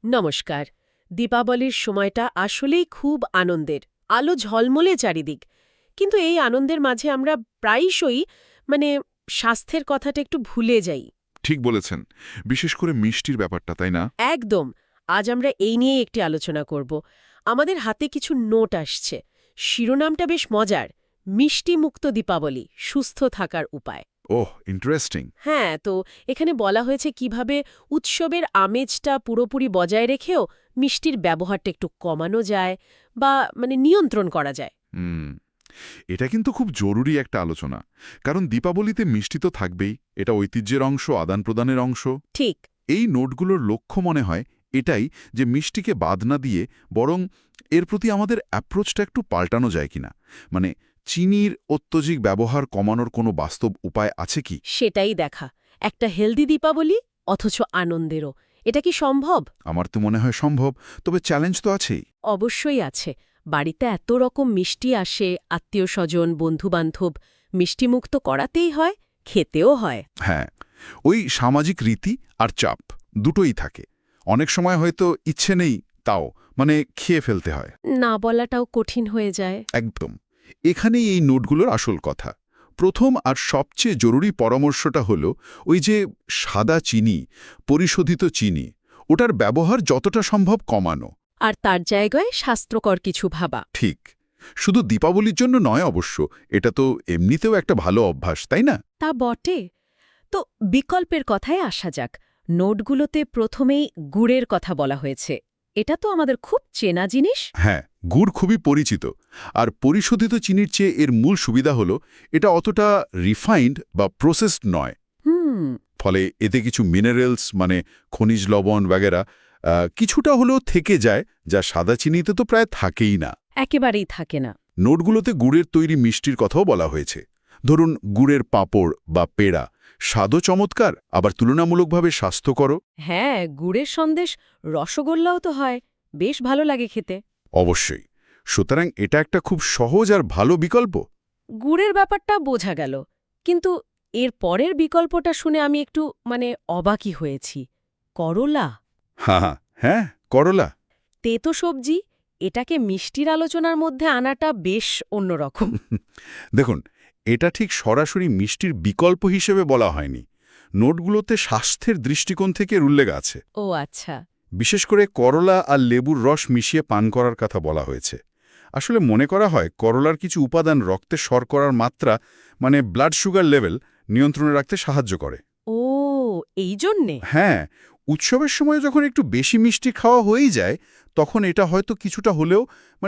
নমস্কার। দীপাবলির সময়টা আসলেই খুব আনন্দের। আলো ঝলমলে চারিদিক। কিন্তু এই আনন্দের মাঝে আমরা প্রায়শই মানে স্বাস্থ্যের কথাটা একটু ভুলে যাই। ঠিক বলেছেন। বিশেষ করে মিষ্টির ব্যাপারটা, তাই না? একদম। আজ আমরা এই নিয়ে একটি আলোচনা করব। আমাদের হাতে কিছু নোট আসছে। শিরোনামটা বেশ মজার। মিষ্টি মুক্ত দীপাবলি, সুস্থ থাকার উপায়। ওহ, ইন্টারেস্টিং। হ্যাঁ, তো এখানে বলা হয়েছে কিভাবে উৎসবের আমেজটা পুরোপুরি বজায় রেখেও মিষ্টির ব্যবহারটা একটু কমানো যায় বা নিয়ন্ত্রণ করা যায়। হুম, এটা কিন্তু খুব জরুরি একটা আলোচনা। কারণ দীপাবলিতে মিষ্টি তো থাকবেই, এটা ঐতিহ্যের অংশ, আদান-প্রদানের অংশ। ঠিক। এই নোটগুলোর লক্ষ্য মনে হয় এটাই যে মিষ্টিকে বাদ না দিয়ে বরং এর প্রতি আমাদের অ্যাপ্রোচটা একটু পাল্টানো যায় কিনা। মানে চিনির অত্যধিক ব্যবহার কমানোর কোনো বাস্তব উপায় আছে কি? সেটাই দেখা। একটা হেলদি দীপাবলি অথচ আনন্দেরও। এটা কি সম্ভব? আমার তো মনে হয় সম্ভব, তবে চ্যালেঞ্জ তো আছেই। অবশ্যই আছে। বাড়িতে এত রকম মিষ্টি আসে, আত্মীয়স্বজন, বন্ধুবান্ধব। মিষ্টিমুক্ত করাতেই হয়, খেতেও হয়। হ্যাঁ, ওই সামাজিক রীতি আর চাপ দুটোই থাকে। অনেক সময় হয়তো ইচ্ছে নেই, তাও খেয়ে ফেলতে হয়। না বলাটাও কঠিন হয়ে যায়। একদম। এখানেই এই নোটগুলোর আসল কথা। প্রথম আর সবচেয়ে জরুরি পরামর্শটা হলো ওই যে সাদা চিনি, পরিশোধিত চিনি, ওটার ব্যবহার যতটা সম্ভব কমানো। আর তার জায়গায় স্বাস্থ্যকর কিছু ভাবা। ঠিক। শুধু দীপাবলির জন্য নয় অবশ্য, এটা তো এমনিতেও একটা ভালো অভ্যাস, তাই না? তা বটে। তো বিকল্পের কথায় আসা যাক। নোটগুলোতে প্রথমেই গুড়ের কথা বলা হয়েছে। এটা তো আমাদের খুব চেনা জিনিস। হ্যাঁ, গুড় খুবই পরিচিত। আর পরিশোধিত চিনির চেয়ে এর মূল সুবিধা হলো এটা অতটা রিফাইন্ড বা প্রসেসড নয়। হুম। ফলে এতে কিছু মিনারেলস খনিজ লবণ বাগেরা কিছুটা হলেও থেকে যায়, যা সাদা চিনিতে তো প্রায় থাকেই না। একেবারেই থাকে না। নোটগুলোতে গুড়ের তৈরি মিষ্টির কথাও বলা হয়েছে। ধরুন গুড়ের পাঁপড় বা পেড়া, স্বাদও চমৎকার, আবার তুলনামূলকভাবে স্বাস্থ্যকরও। হ্যাঁ, গুড়ের সন্দেশ, রসগোল্লাও তো হয়। বেশ ভালো লাগে খেতে। অবশ্যই। সুতরাং এটা একটা খুব সহজ আর ভালো বিকল্প। গুড়ের ব্যাপারটা বোঝা গেল। কিন্তু এর পরের বিকল্পটা শুনে আমি একটু অবাকই হয়েছি। করলা। হ্যাঁ, হ্যাঁ, করলা। তেতো সবজি, এটাকে মিষ্টির আলোচনার মধ্যে আনাটা বেশ অন্যরকম। দেখুন, এটা ঠিক সরাসরি মিষ্টির বিকল্প হিসেবে বলা হয়নি। নোটগুলোতে স্বাস্থ্যের দৃষ্টিকোণ থেকে উল্লেখ আছে। ও আচ্ছা। বিশেষ করে করলা আর লেবুর রস মিশিয়ে পান করার কথা বলা হয়েছে। আসলে মনে করা হয় করলার কিছু উপাদান রক্তে শর্করার মাত্রা ব্লাড সুগার লেভেল নিয়ন্ত্রণে রাখতে সাহায্য করে। ও, এই জন্যে? হ্যাঁ, উৎসবের সময় যখন একটু বেশি মিষ্টি খাওয়া হয়েই যায়, তখন এটা হয়তো কিছুটা হলেও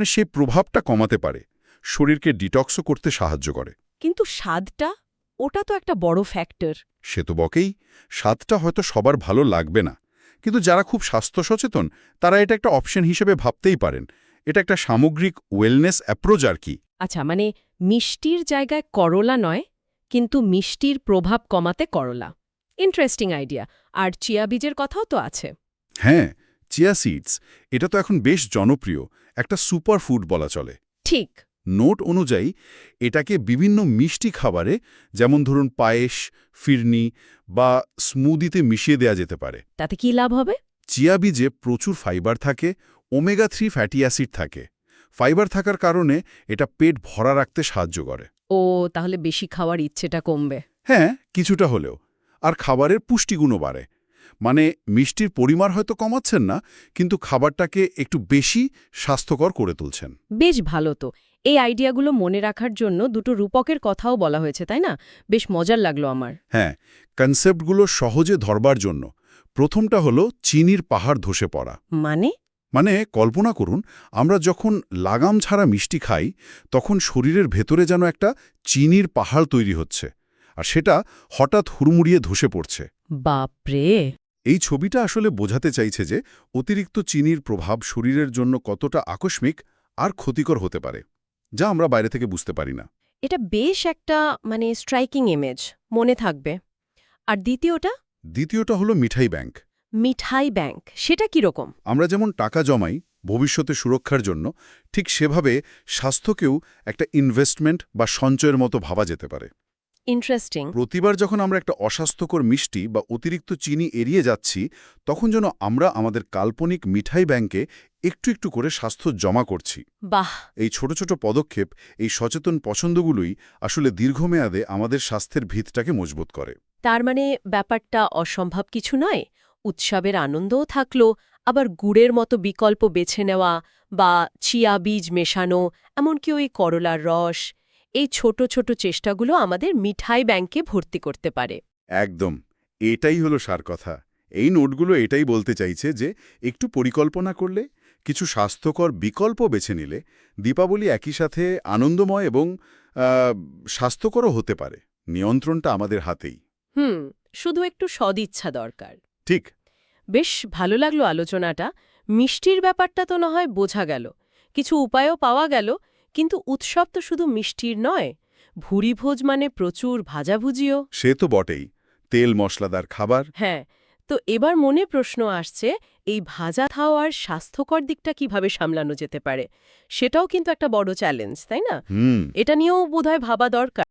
সেই প্রভাবটা কমাতে পারে। শরীরকে ডিটক্সও করতে সাহায্য করে। কিন্তু স্বাদটা, ওটা তো একটা বড় ফ্যাক্টর। সে তো বকেই। স্বাদটা হয়তো সবার ভালো লাগবে না, কিন্তু যারা খুব স্বাস্থ্য সচেতন তারা এটা একটা অপশন হিসেবে ভাবতেই পারেন। এটা একটা সামগ্রিক ওয়েলনেস অ্যাপ্রোচ আর কি। আচ্ছা, মিষ্টির জায়গায় করলা নয়, কিন্তু মিষ্টির প্রভাব কমাতে করলা। Interesting idea. আর চিয়া বীজের কথাও তো আছে। হ্যাঁ, চিয়া সিডস, এটা তো এখন বেশ জনপ্রিয়, একটা সুপার ফুড বলা চলে। ঠিক। নোট অনুযায়ী এটাকে বিভিন্ন মিষ্টি খাবারে, যেমন ধরুন পায়েস, ফিরনি বা স্মুদিতে মিশিয়ে দেয়া যেতে পারে। তাতে কি লাভ হবে? চিয়া বীজে প্রচুর ফাইবার থাকে, ওমেগা-3 ফ্যাটি অ্যাসিড থাকে। ফাইবার থাকার কারণে এটা পেট ভরা রাখতে সাহায্য করে। ও, তাহলে বেশি খাওয়ার ইচ্ছেটা কমবে। হ্যাঁ, কিছুটা হলেও। আর খাবারের পুষ্টিগুণও বাড়ে। মিষ্টির পরিমাণ হয়তো কমাচ্ছেন না, কিন্তু খাবারটাকে একটু বেশি স্বাস্থ্যকর করে তুলছেন। বেশ ভালো তো। এই আইডিয়াগুলো মনে রাখার জন্য দুটো রূপকের কথাও বলা হয়েছে, তাই না? বেশ মজার লাগলো আমার। হ্যাঁ, কনসেপ্টগুলো সহজে ধরবার জন্য প্রথমটা হলো চিনির পাহাড় ধসে পড়া। মানে? কল্পনা করুন, আমরা যখন লাগাম ছাড়া মিষ্টি খাই, তখন শরীরের ভেতরে যেন একটা চিনির পাহাড় তৈরি হচ্ছে, আর সেটা হঠাৎ হুড়মুড়িয়ে ধসে পড়ছে। বাপরে! এই ছবিটা আসলে বোঝাতে চাইছে যে অতিরিক্ত চিনির প্রভাব শরীরের জন্য কতটা আকস্মিক আর ক্ষতিকর হতে পারে, যা আমরা বাইরে থেকে বুঝতে পারি না। এটা বেশ একটা স্ট্রাইকিং ইমেজ। মনে থাকবে। আর দ্বিতীয়টা? দ্বিতীয়টা হলো মিঠাই ব্যাংক। মিঠাই ব্যাংক, সেটা কিরকম? আমরা যেমন টাকা জমাই ভবিষ্যতে সুরক্ষার জন্য, ঠিক সেভাবে স্বাস্থ্যকেও একটা ইনভেস্টমেন্ট বা সঞ্চয়ের মতো ভাবা যেতে পারে। ইন্টারেস্টিং। প্রতিবার যখন আমরা একটা অস্বাস্থ্যকর মিষ্টি বা অতিরিক্ত চিনি এড়িয়ে যাচ্ছি, তখন যেন আমরা আমাদের কাল্পনিক মিঠাই ব্যাংকে একটু একটু করে স্বাস্থ্য জমা করছি। বাহ! এই ছোট ছোট পদক্ষেপ, এই সচেতন পছন্দগুলোই আসলে দীর্ঘমেয়াদে আমাদের স্বাস্থ্যের ভিতটাকে মজবুত করে। তার মানে ব্যাপারটা অসম্ভব কিছু নয়। উৎসবের আনন্দও থাকলো, আবার গুড়ের মতো বিকল্প বেছে নেওয়া বা চিয়া বীজ মেশানো, এমনকি ওই করলার রস, এই ছোট ছোট চেষ্টাগুলো আমাদের মিঠাই ব্যাংকে ভর্তি করতে পারে। একদম, এটাই হলো সার কথা। এই নোটগুলো এটাই বলতে চাইছে যে একটু পরিকল্পনা করলে, কিছু স্বাস্থ্যকর বিকল্প বেছে নিলে দীপাবলি একই সাথে আনন্দময় এবং স্বাস্থ্যকরও হতে পারে। নিয়ন্ত্রণটা আমাদের হাতেই। শুধু একটু সদিচ্ছা দরকার। ঠিক। বেশ ভালো লাগলো আলোচনাটা। মিষ্টির ব্যাপারটা তো না হয় বোঝা গেল, কিছু উপায়ও পাওয়া গেল, কিন্তু উৎসব তো শুধু মিষ্টির নয়, ভুরিভোজ মানে প্রচুর ভাজাভুজিও। সে তো বটেই। তেল মশলাদার খাবার। হ্যাঁ, তো এবার মনে প্রশ্ন আসছে, এই ভাজা খাওয়ার স্বাস্থ্যকর দিকটা কিভাবে সামলানো যেতে পারে? সেটাও কিন্তু একটা বড় চ্যালেঞ্জ, তাই না? হুম। এটা নিয়েও বোধহয় ভাবা দরকার।